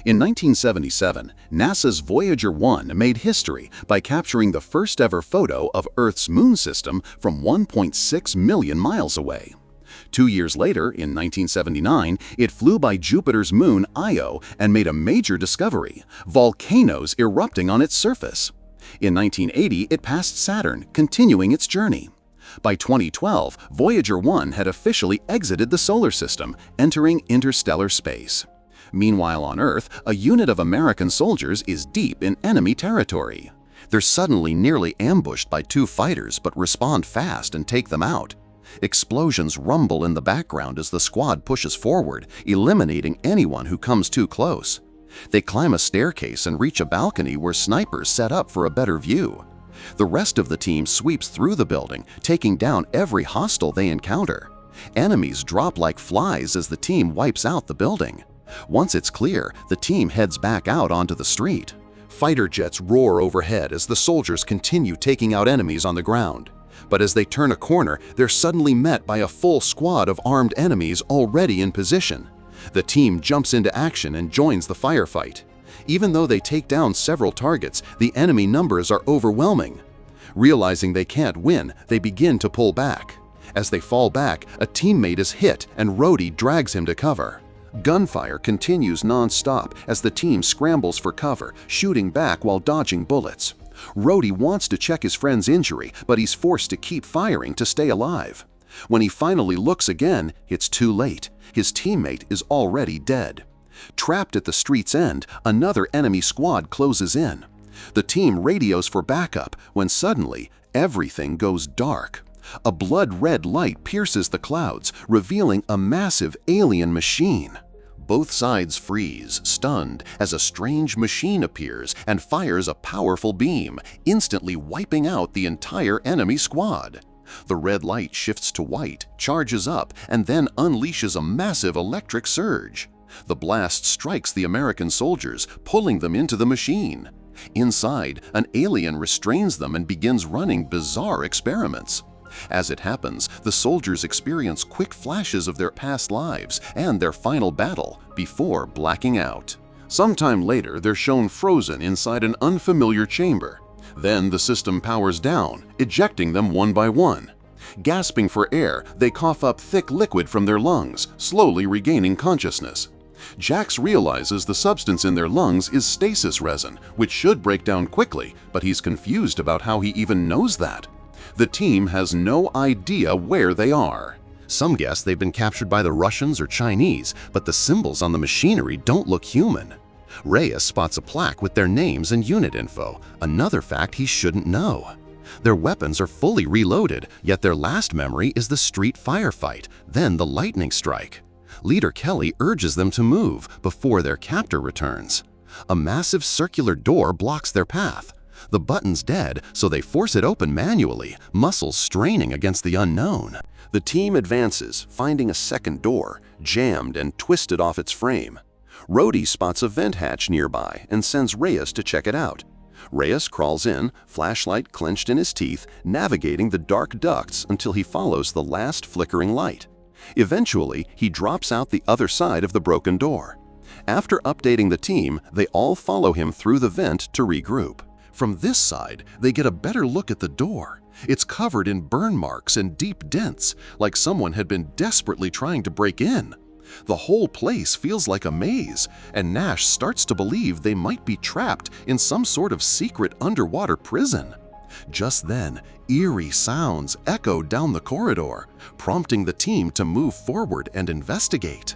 In 1977, NASA's Voyager 1 made history by capturing the first-ever photo of Earth's moon system from 1.6 million miles away. 2 years later, in 1979, it flew by Jupiter's moon Io and made a major discovery: volcanoes erupting on its surface. In 1980, it passed Saturn, continuing its journey. By 2012, Voyager 1 had officially exited the solar system, entering interstellar space. Meanwhile, on Earth, a unit of American soldiers is deep in enemy territory. They're suddenly nearly ambushed by 2 fighters but respond fast and take them out. Explosions rumble in the background as the squad pushes forward, eliminating anyone who comes too close. They climb a staircase and reach a balcony where snipers set up for a better view. The rest of the team sweeps through the building, taking down every hostile they encounter. Enemies drop like flies as the team wipes out the building. Once it's clear, the team heads back out onto the street. Fighter jets roar overhead as the soldiers continue taking out enemies on the ground. But as they turn a corner, they're suddenly met by a full squad of armed enemies already in position. The team jumps into action and joins the firefight. Even though they take down several targets, the enemy numbers are overwhelming. Realizing they can't win, they begin to pull back. As they fall back, a teammate is hit and Rhodey drags him to cover. Gunfire continues non-stop as the team scrambles for cover, shooting back while dodging bullets. Rhodey wants to check his friend's injury, but he's forced to keep firing to stay alive. When he finally looks again, it's too late. His teammate is already dead. Trapped at the street's end, another enemy squad closes in. The team radios for backup when suddenly everything goes dark. A blood-red light pierces the clouds, revealing a massive alien machine. Both sides freeze, stunned, as a strange machine appears and fires a powerful beam, instantly wiping out the entire enemy squad. The red light shifts to white, charges up, and then unleashes a massive electric surge. The blast strikes the American soldiers, pulling them into the machine. Inside, an alien restrains them and begins running bizarre experiments. As it happens, the soldiers experience quick flashes of their past lives and their final battle before blacking out. Sometime later, they're shown frozen inside an unfamiliar chamber. Then the system powers down, ejecting them one by one. Gasping for air, they cough up thick liquid from their lungs, slowly regaining consciousness. Jax realizes the substance in their lungs is stasis resin, which should break down quickly, but he's confused about how he even knows that. The team has no idea where they are. Some guess they've been captured by the Russians or Chinese, but the symbols on the machinery don't look human. Reyes spots a plaque with their names and unit info, another fact he shouldn't know. Their weapons are fully reloaded, yet their last memory is the street firefight, then the lightning strike. Leader Kelly urges them to move before their captor returns. A massive circular door blocks their path. The button's dead, so they force it open manually, muscles straining against the unknown. The team advances, finding a second door, jammed and twisted off its frame. Rhodey spots a vent hatch nearby and sends Reyes to check it out. Reyes crawls in, flashlight clenched in his teeth, navigating the dark ducts until he follows the last flickering light. Eventually, he drops out the other side of the broken door. After updating the team, they all follow him through the vent to regroup. From this side, they get a better look at the door. It's covered in burn marks and deep dents, like someone had been desperately trying to break in. The whole place feels like a maze, and Nash starts to believe they might be trapped in some sort of secret underwater prison. Just then, eerie sounds echo down the corridor, prompting the team to move forward and investigate.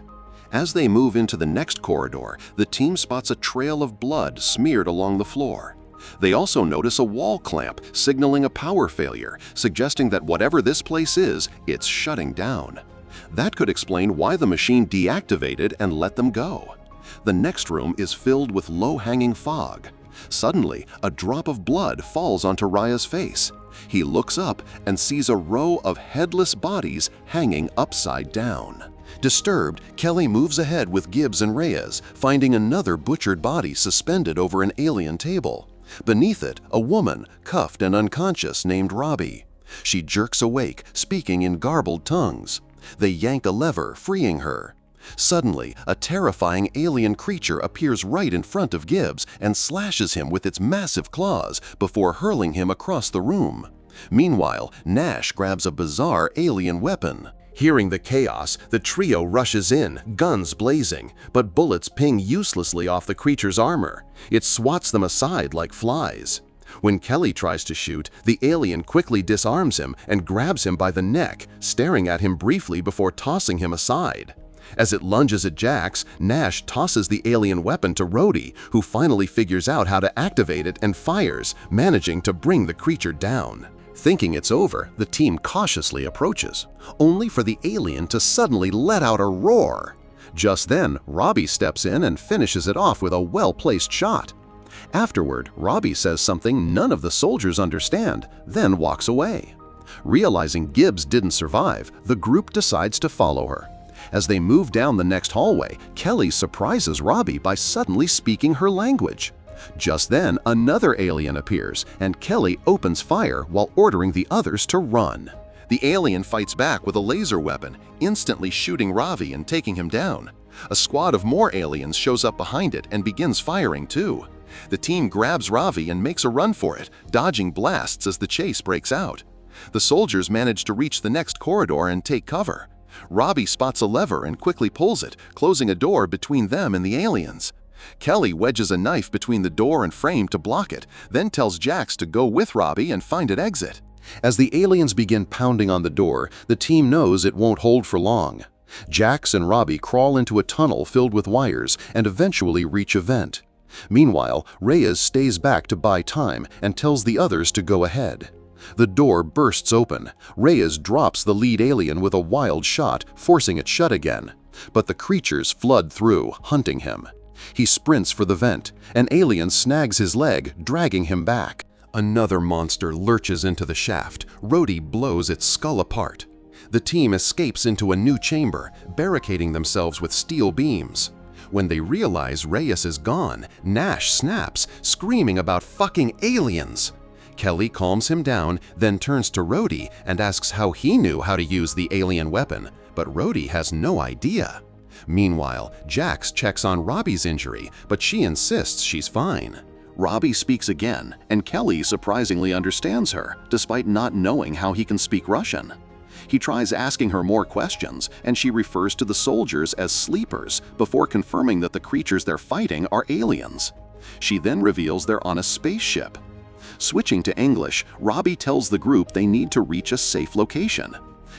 As they move into the next corridor, the team spots a trail of blood smeared along the floor. They also notice a wall clamp signaling a power failure, suggesting that whatever this place is, it's shutting down. That could explain why the machine deactivated and let them go. The next room is filled with low-hanging fog. Suddenly, a drop of blood falls onto Raya's face. He looks up and sees a row of headless bodies hanging upside down. Disturbed, Kelly moves ahead with Gibbs and Reyes, finding another butchered body suspended over an alien table. Beneath it, a woman, cuffed and unconscious, named Robbie. She jerks awake, speaking in garbled tongues. They yank a lever, freeing her. Suddenly, a terrifying alien creature appears right in front of Gibbs and slashes him with its massive claws before hurling him across the room. Meanwhile, Nash grabs a bizarre alien weapon. Hearing the chaos, the trio rushes in, guns blazing, but bullets ping uselessly off the creature's armor. It swats them aside like flies. When Kelly tries to shoot, the alien quickly disarms him and grabs him by the neck, staring at him briefly before tossing him aside. As it lunges at Jax, Nash tosses the alien weapon to Rhodey, who finally figures out how to activate it and fires, managing to bring the creature down. Thinking it's over, the team cautiously approaches, only for the alien to suddenly let out a roar. Just then, Robbie steps in and finishes it off with a well-placed shot. Afterward, Robbie says something none of the soldiers understand, then walks away. Realizing Gibbs didn't survive, the group decides to follow her. As they move down the next hallway, Kelly surprises Robbie by suddenly speaking her language. Just then, another alien appears, and Kelly opens fire while ordering the others to run. The alien fights back with a laser weapon, instantly shooting Ravi and taking him down. A squad of more aliens shows up behind it and begins firing too. The team grabs Ravi and makes a run for it, dodging blasts as the chase breaks out. The soldiers manage to reach the next corridor and take cover. Robbie spots a lever and quickly pulls it, closing a door between them and the aliens. Kelly wedges a knife between the door and frame to block it, then tells Jax to go with Robbie and find an exit. As the aliens begin pounding on the door, the team knows it won't hold for long. Jax and Robbie crawl into a tunnel filled with wires and eventually reach a vent. Meanwhile, Reyes stays back to buy time and tells the others to go ahead. The door bursts open. Reyes drops the lead alien with a wild shot, forcing it shut again. But the creatures flood through, hunting him. He sprints for the vent. An alien snags his leg, dragging him back. Another monster lurches into the shaft. Rhodey blows its skull apart. The team escapes into a new chamber, barricading themselves with steel beams. When they realize Reyes is gone, Nash snaps, screaming about fucking aliens. Kelly calms him down, then turns to Rhodey and asks how he knew how to use the alien weapon, but Rhodey has no idea. Meanwhile, Jax checks on Robbie's injury, but she insists she's fine. Robbie speaks again, and Kelly surprisingly understands her, despite not knowing how he can speak Russian. He tries asking her more questions, and she refers to the soldiers as sleepers before confirming that the creatures they're fighting are aliens. She then reveals they're on a spaceship. Switching to English, Robbie tells the group they need to reach a safe location.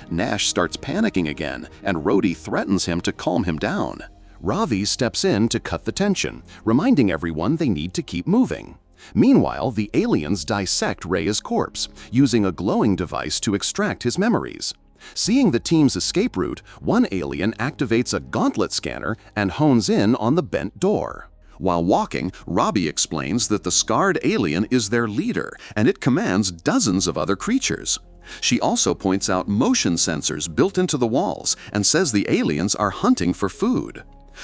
Nash starts panicking again, and Rhodey threatens him to calm him down. Ravi steps in to cut the tension, reminding everyone they need to keep moving. Meanwhile, the aliens dissect Reyes' corpse, using a glowing device to extract his memories. Seeing the team's escape route, one alien activates a gauntlet scanner and hones in on the bent door. While walking, Robbie explains that the scarred alien is their leader, and it commands dozens of other creatures. She also points out motion sensors built into the walls and says the aliens are hunting for food.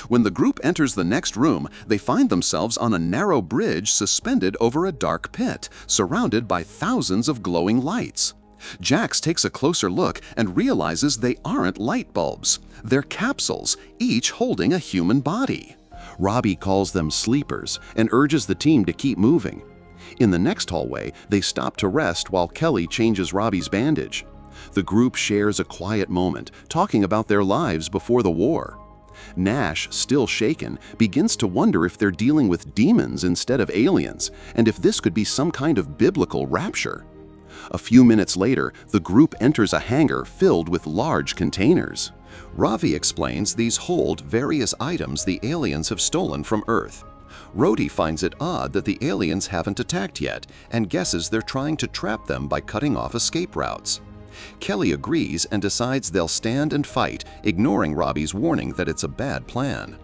When the group enters the next room, they find themselves on a narrow bridge suspended over a dark pit, surrounded by thousands of glowing lights. Jax takes a closer look and realizes they aren't light bulbs. They're capsules, each holding a human body. Robbie calls them sleepers and urges the team to keep moving. In the next hallway, they stop to rest while Kelly changes Robbie's bandage. The group shares a quiet moment, talking about their lives before the war. Nash, still shaken, begins to wonder if they're dealing with demons instead of aliens, and if this could be some kind of biblical rapture. A few minutes later, the group enters a hangar filled with large containers. Ravi explains these hold various items the aliens have stolen from Earth. Rhodey finds it odd that the aliens haven't attacked yet and guesses they're trying to trap them by cutting off escape routes. Kelly agrees and decides they'll stand and fight, ignoring Robbie's warning that it's a bad plan.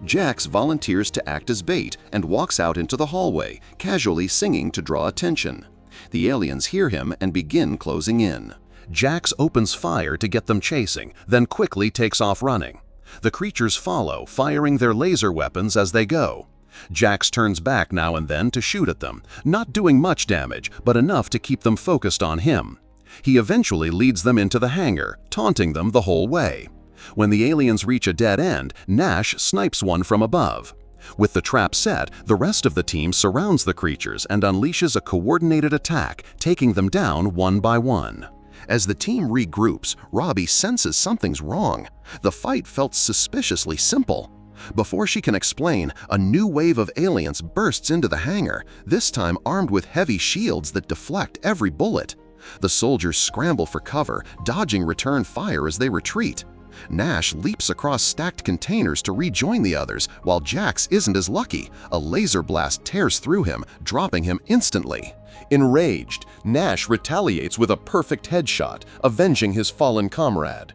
Jax volunteers to act as bait and walks out into the hallway, casually singing to draw attention. The aliens hear him and begin closing in. Jax opens fire to get them chasing, then quickly takes off running. The creatures follow, firing their laser weapons as they go. Jax turns back now and then to shoot at them, not doing much damage, but enough to keep them focused on him. He eventually leads them into the hangar, taunting them the whole way. When the aliens reach a dead end, Nash snipes one from above. With the trap set, the rest of the team surrounds the creatures and unleashes a coordinated attack, taking them down one by one. As the team regroups, Robbie senses something's wrong. The fight felt suspiciously simple. Before she can explain, a new wave of aliens bursts into the hangar, this time armed with heavy shields that deflect every bullet. The soldiers scramble for cover, dodging return fire as they retreat. Nash leaps across stacked containers to rejoin the others, while Jax isn't as lucky. A laser blast tears through him, dropping him instantly. Enraged, Nash retaliates with a perfect headshot, avenging his fallen comrade.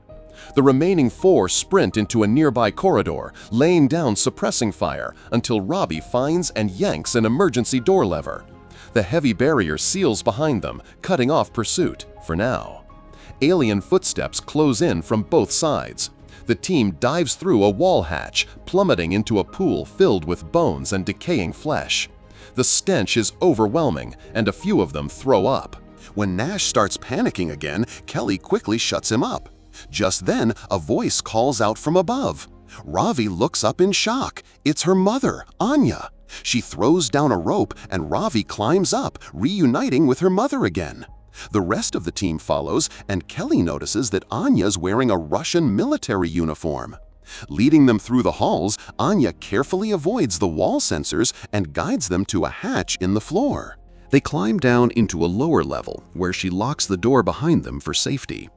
The remaining 4 sprint into a nearby corridor, laying down suppressing fire until Robbie finds and yanks an emergency door lever. The heavy barrier seals behind them, cutting off pursuit, for now. Alien footsteps close in from both sides. The team dives through a wall hatch, plummeting into a pool filled with bones and decaying flesh. The stench is overwhelming, and a few of them throw up. When Nash starts panicking again, Kelly quickly shuts him up. Just then, a voice calls out from above. Ravi looks up in shock. It's her mother, Anya. She throws down a rope, and Ravi climbs up, reuniting with her mother again. The rest of the team follows, and Kelly notices that Anya's wearing a Russian military uniform. Leading them through the halls, Anya carefully avoids the wall sensors and guides them to a hatch in the floor. They climb down into a lower level, where she locks the door behind them for safety.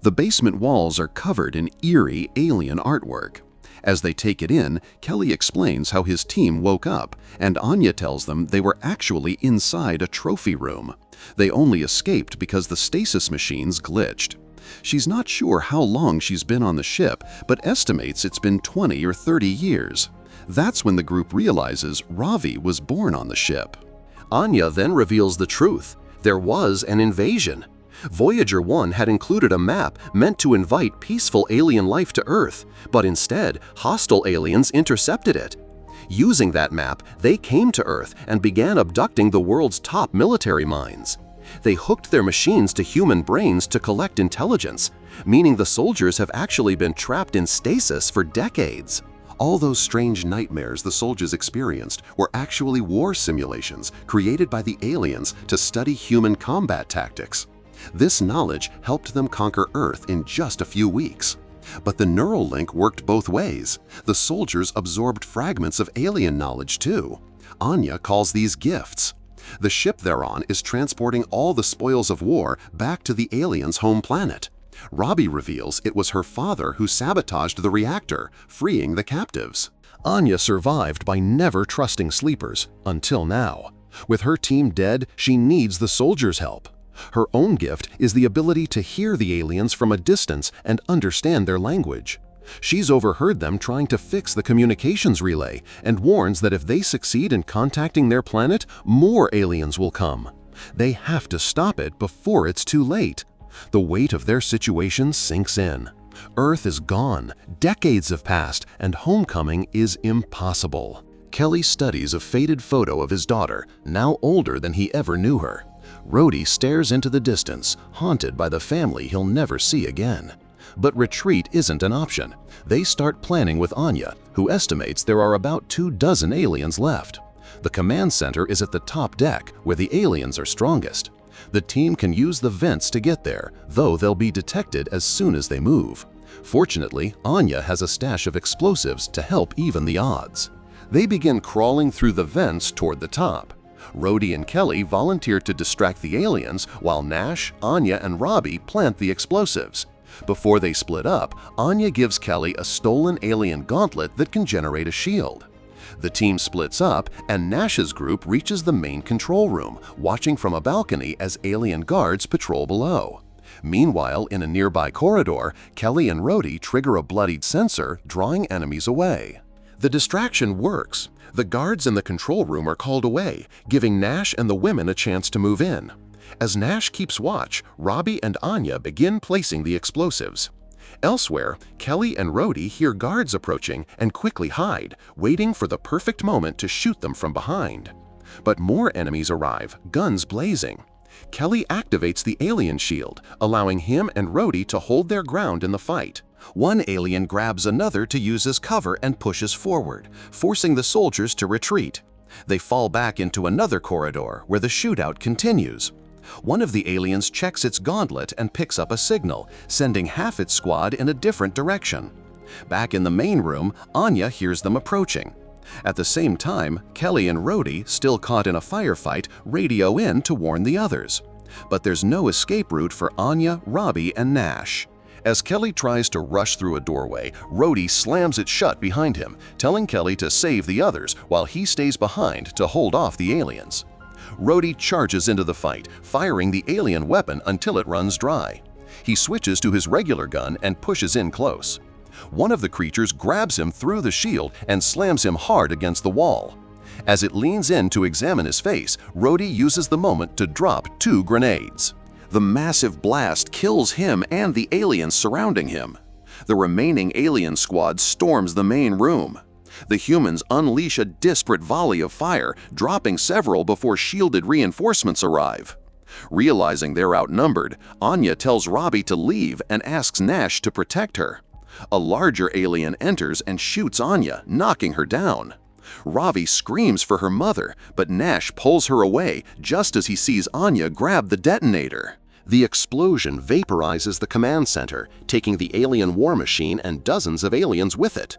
The basement walls are covered in eerie alien artwork. As they take it in, Kelly explains how his team woke up, and Anya tells them they were actually inside a trophy room. They only escaped because the stasis machines glitched. She's not sure how long she's been on the ship, but estimates it's been 20 or 30 years. That's when the group realizes Ravi was born on the ship. Anya then reveals the truth. There was an invasion. Voyager 1 had included a map meant to invite peaceful alien life to Earth, but instead, hostile aliens intercepted it. Using that map, they came to Earth and began abducting the world's top military minds. They hooked their machines to human brains to collect intelligence, meaning the soldiers have actually been trapped in stasis for decades. All those strange nightmares the soldiers experienced were actually war simulations created by the aliens to study human combat tactics. This knowledge helped them conquer Earth in just a few weeks. But the neural link worked both ways. The soldiers absorbed fragments of alien knowledge too. Anya calls these gifts. The ship they're on is transporting all the spoils of war back to the aliens' home planet. Robbie reveals it was her father who sabotaged the reactor, freeing the captives. Anya survived by never trusting sleepers, until now. With her team dead, she needs the soldiers' help. Her own gift is the ability to hear the aliens from a distance and understand their language. She's overheard them trying to fix the communications relay and warns that if they succeed in contacting their planet, more aliens will come. They have to stop it before it's too late. The weight of their situation sinks in. Earth is gone, decades have passed, and homecoming is impossible. Kelly studies a faded photo of his daughter, now older than he ever knew her. Rhodey stares into the distance, haunted by the family he'll never see again. But retreat isn't an option. They start planning with Anya, who estimates there are about 24 aliens left. The command center is at the top deck, where the aliens are strongest. The team can use the vents to get there, though they'll be detected as soon as they move. Fortunately, Anya has a stash of explosives to help even the odds. They begin crawling through the vents toward the top. Rhodey and Kelly volunteer to distract the aliens, while Nash, Anya, and Robbie plant the explosives. Before they split up, Anya gives Kelly a stolen alien gauntlet that can generate a shield. The team splits up, and Nash's group reaches the main control room, watching from a balcony as alien guards patrol below. Meanwhile, in a nearby corridor, Kelly and Rhodey trigger a bloodied sensor, drawing enemies away. The distraction works. The guards in the control room are called away, giving Nash and the women a chance to move in. As Nash keeps watch, Robbie and Anya begin placing the explosives. Elsewhere, Kelly and Rhodey hear guards approaching and quickly hide, waiting for the perfect moment to shoot them from behind. But more enemies arrive, guns blazing. Kelly activates the alien shield, allowing him and Rhodey to hold their ground in the fight. One alien grabs another to use as cover and pushes forward, forcing the soldiers to retreat. They fall back into another corridor where the shootout continues. One of the aliens checks its gauntlet and picks up a signal, sending half its squad in a different direction. Back in the main room, Anya hears them approaching. At the same time, Kelly and Rhodey, still caught in a firefight, radio in to warn the others. But there's no escape route for Anya, Robbie, and Nash. As Kelly tries to rush through a doorway, Rhodey slams it shut behind him, telling Kelly to save the others while he stays behind to hold off the aliens. Rhodey charges into the fight, firing the alien weapon until it runs dry. He switches to his regular gun and pushes in close. One of the creatures grabs him through the shield and slams him hard against the wall. As it leans in to examine his face, Rhodey uses the moment to drop 2 grenades. The massive blast kills him and the aliens surrounding him. The remaining alien squad storms the main room. The humans unleash a disparate volley of fire, dropping several before shielded reinforcements arrive. Realizing they're outnumbered, Anya tells Robbie to leave and asks Nash to protect her. A larger alien enters and shoots Anya, knocking her down. Robbie screams for her mother, but Nash pulls her away just as he sees Anya grab the detonator. The explosion vaporizes the command center, taking the alien war machine and dozens of aliens with it.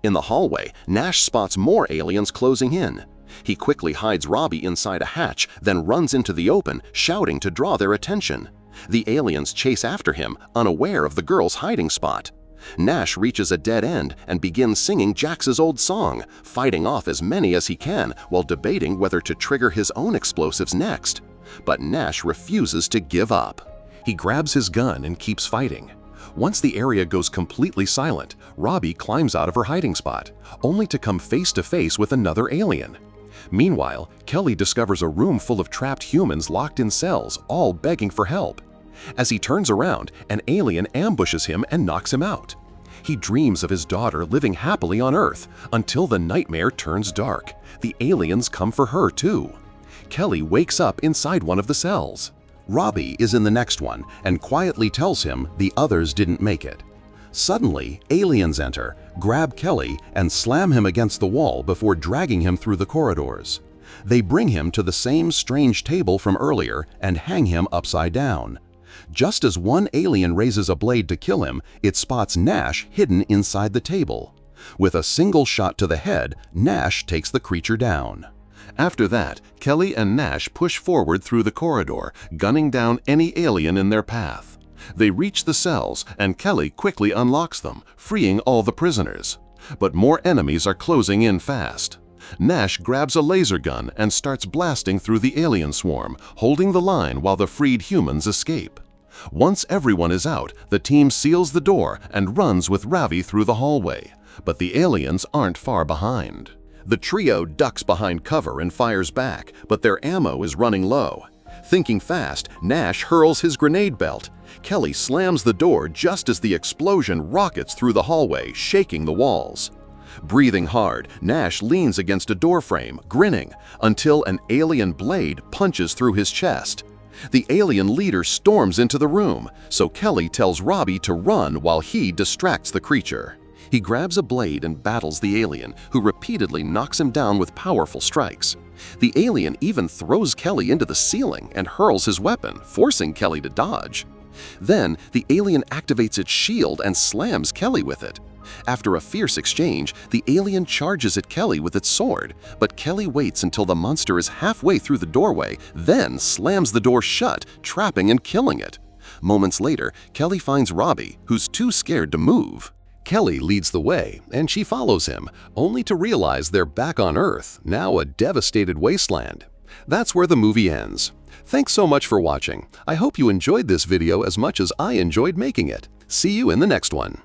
In the hallway, Nash spots more aliens closing in. He quickly hides Robbie inside a hatch, then runs into the open, shouting to draw their attention. The aliens chase after him, unaware of the girl's hiding spot. Nash reaches a dead end and begins singing Jax's old song, fighting off as many as he can while debating whether to trigger his own explosives next. But Nash refuses to give up. He grabs his gun and keeps fighting. Once the area goes completely silent, Robbie climbs out of her hiding spot, only to come face to face with another alien. Meanwhile, Kelly discovers a room full of trapped humans locked in cells, all begging for help. As he turns around, an alien ambushes him and knocks him out. He dreams of his daughter living happily on Earth until the nightmare turns dark. The aliens come for her too. Kelly wakes up inside one of the cells. Robbie is in the next one and quietly tells him the others didn't make it. Suddenly, aliens enter, grab Kelly, and slam him against the wall before dragging him through the corridors. They bring him to the same strange table from earlier and hang him upside down. Just as one alien raises a blade to kill him, it spots Nash hidden inside the table. With a single shot to the head, Nash takes the creature down. After that, Kelly and Nash push forward through the corridor, gunning down any alien in their path. They reach the cells, and Kelly quickly unlocks them, freeing all the prisoners. But more enemies are closing in fast. Nash grabs a laser gun and starts blasting through the alien swarm, holding the line while the freed humans escape. Once everyone is out, the team seals the door and runs with Ravi through the hallway. But the aliens aren't far behind. The trio ducks behind cover and fires back, but their ammo is running low. Thinking fast, Nash hurls his grenade belt. Kelly slams the door just as the explosion rockets through the hallway, shaking the walls. Breathing hard, Nash leans against a doorframe, grinning, until an alien blade punches through his chest. The alien leader storms into the room, so Kelly tells Robbie to run while he distracts the creature. He grabs a blade and battles the alien, who repeatedly knocks him down with powerful strikes. The alien even throws Kelly into the ceiling and hurls his weapon, forcing Kelly to dodge. Then, the alien activates its shield and slams Kelly with it. After a fierce exchange, the alien charges at Kelly with its sword, but Kelly waits until the monster is halfway through the doorway, then slams the door shut, trapping and killing it. Moments later, Kelly finds Robbie, who's too scared to move. Kelly leads the way, and she follows him, only to realize they're back on Earth, now a devastated wasteland. That's where the movie ends. Thanks so much for watching. I hope you enjoyed this video as much as I enjoyed making it. See you in the next one.